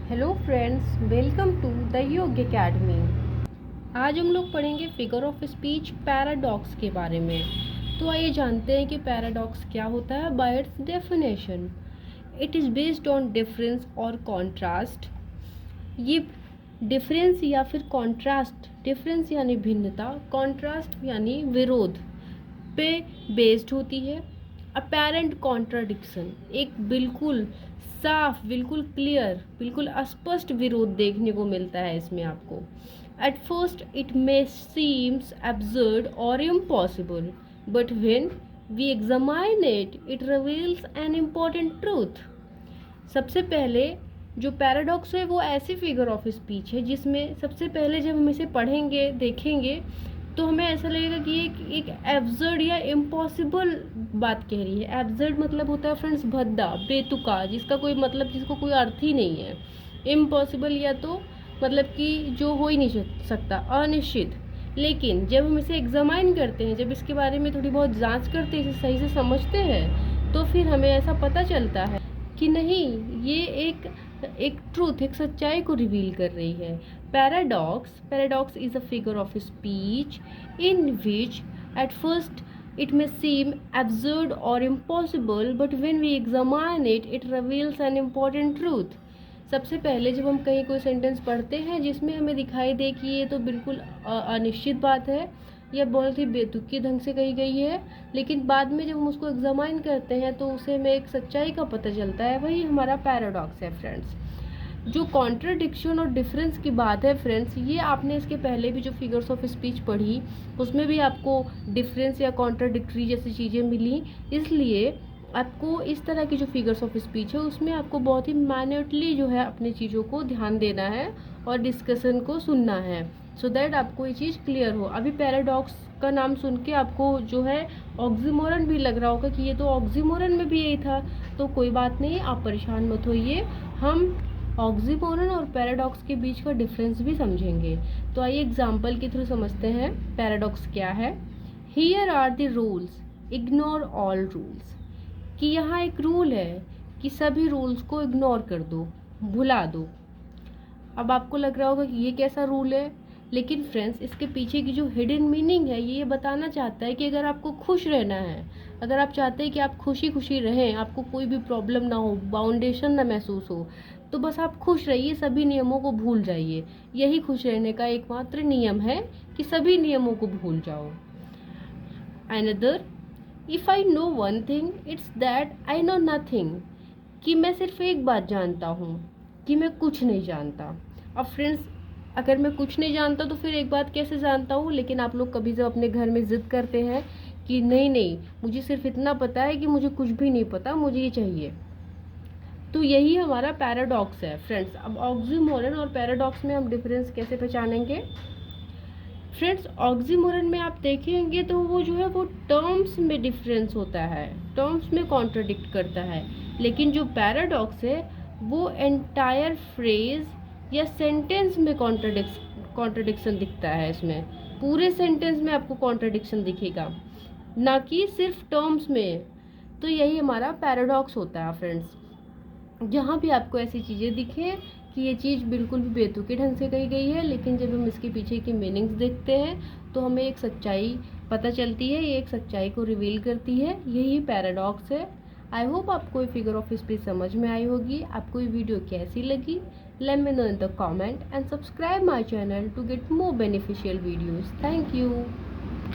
Hello friends, welcome to the Yoga academy. आज हम लोग पढ़ेंगे फिगर ऑफ स्पीच पैराडॉक्स के बारे में। तो आइए जानते हैं कि पैराडॉक्स क्या होता है bye it's definition. It is based on difference और कॉन्ट्रास्ट। ये डिफरेंस या फिर कॉन्ट्रास्ट, डिफरेंस यानी भिन्नता, कॉन्ट्रास्ट यानी विरोध पे बेस्ड होती है। अपेरेंट कॉन्ट्राडिक्शन, एक बिल्कुल साफ, बिल्कुल क्लियर, बिल्कुल स्पष्ट विरोध देखने को मिलता है इसमें आपको। At first it may seems absurd और impossible, but when we examine it it reveals an important truth. सबसे पहले जो पैराडॉक्स है वो ऐसी फिगर ऑफ स्पीच है जिसमें सबसे पहले जब हम इसे पढ़ेंगे, देखेंगे, तो हमें ऐसा लगेगा कि एक एब्सर्ड या इम्पॉसिबल बात कह रही है। एब्सर्ड मतलब होता है फ्रेंड्स भद्दा, बेतुका, जिसका कोई मतलब, जिसको कोई अर्थ ही नहीं है। इम्पॉसिबल या तो मतलब कि जो हो ही नहीं सकता, अनिश्चित। लेकिन जब हम इसे एग्जामाइन करते हैं, जब इसके बारे में थोड़ी बहुत जांच करते हैं, इसे सही से समझते हैं, तो फिर हमें ऐसा पता चलता है कि नहीं, ये एक ट्रूथ, एक सच्चाई को रिवील कर रही है। Paradox is a figure of speech in which at first it may seem absurd or impossible, but when we examine it it reveals an important truth। सबसे पहले जब हम कहीं कोई सेंटेंस पढ़ते हैं जिसमें हमें दिखाई दे कि ये तो बिल्कुल अनिश्चित बात है या बहुत ही बेतुकी ढंग से कही गई है, लेकिन बाद में जब हम उसको एग्जामाइन करते हैं तो उसे हमें एक सच्चाई का पता चलता है, वही हमारा पैराडॉक्स है फ्रेंड्स। जो कॉन्ट्रडिक्शन और डिफरेंस की बात है फ्रेंड्स, ये आपने इसके पहले भी जो फिगर्स ऑफ स्पीच पढ़ी उसमें भी आपको डिफरेंस या कॉन्ट्रडिक्टरी जैसी चीज़ें मिली। इसलिए आपको इस तरह की जो फिगर्स ऑफ स्पीच है उसमें आपको बहुत ही माइन्यूटली जो है अपनी चीज़ों को ध्यान देना है और डिस्कशन को सुनना है, सो दैट आपको ये चीज़ क्लियर हो। अभी पैराडॉक्स का नाम सुन के आपको जो है ऑक्सीमोरन भी लग रहा होगा कि ये तो ऑक्सीमोरन में भी यही था, तो कोई बात नहीं, आप परेशान मत होइए। हम ऑक्सीमोरन और पैराडॉक्स के बीच का डिफरेंस भी समझेंगे। तो आइए एग्जाम्पल के थ्रू समझते हैं पैराडॉक्स क्या है। Here are the rules, ignore all rules. कि यहाँ एक रूल है कि सभी रूल्स को इग्नोर कर दो, भुला दो। अब आपको लग रहा होगा कि ये कैसा रूल है, लेकिन फ्रेंड्स इसके पीछे की जो हिडन मीनिंग है ये बताना चाहता है कि अगर आपको खुश रहना है, अगर आप चाहते हैं कि आप खुशी खुशी रहें, आपको कोई भी प्रॉब्लम ना हो, बाउंडेशन ना महसूस हो, तो बस आप खुश रहिए, सभी नियमों को भूल जाइए। यही खुश रहने का एकमात्र नियम है कि सभी नियमों को भूल जाओ। Another, if I know one thing it's that I know nothing. कि मैं सिर्फ एक बात जानता हूँ कि मैं कुछ नहीं जानता। अब फ्रेंड्स अगर मैं कुछ नहीं जानता तो फिर एक बात कैसे जानता हूँ। लेकिन आप लोग कभी जब अपने घर में ज़िद करते हैं कि नहीं नहीं मुझे सिर्फ इतना पता है कि मुझे कुछ भी नहीं पता, मुझे ये चाहिए, तो यही हमारा पैराडॉक्स है फ्रेंड्स। अब ऑक्सीमोरन और पैराडॉक्स में हम डिफरेंस कैसे पहचानेंगे फ्रेंड्स। ऑक्सीमोरन में आप देखेंगे तो वो जो है वो टर्म्स में डिफरेंस होता है, टर्म्स में कॉन्ट्रडिक्ट करता है। लेकिन जो पैराडॉक्स है वो एंटायर फ्रेज या सेंटेंस में कॉन्ट्रडिक्शन दिखता है। इसमें पूरे सेंटेंस में आपको कॉन्ट्रडिक्शन दिखेगा, ना कि सिर्फ टर्म्स में। तो यही हमारा पैराडॉक्स होता है फ्रेंड्स। जहाँ भी आपको ऐसी चीज़ें दिखे कि ये चीज़ बिल्कुल भी बेतुके ढंग से कही गई है, लेकिन जब हम इसके पीछे की मीनिंग्स देखते हैं तो हमें एक सच्चाई पता चलती है, ये एक सच्चाई को रिवील करती है, यही पैराडॉक्स है। आई होप आपको ये फिगर ऑफ स्पीच समझ में आई होगी। आपको ये वीडियो कैसी लगी, let me know in the comment and subscribe my channel to get more beneficial videos. Thank you.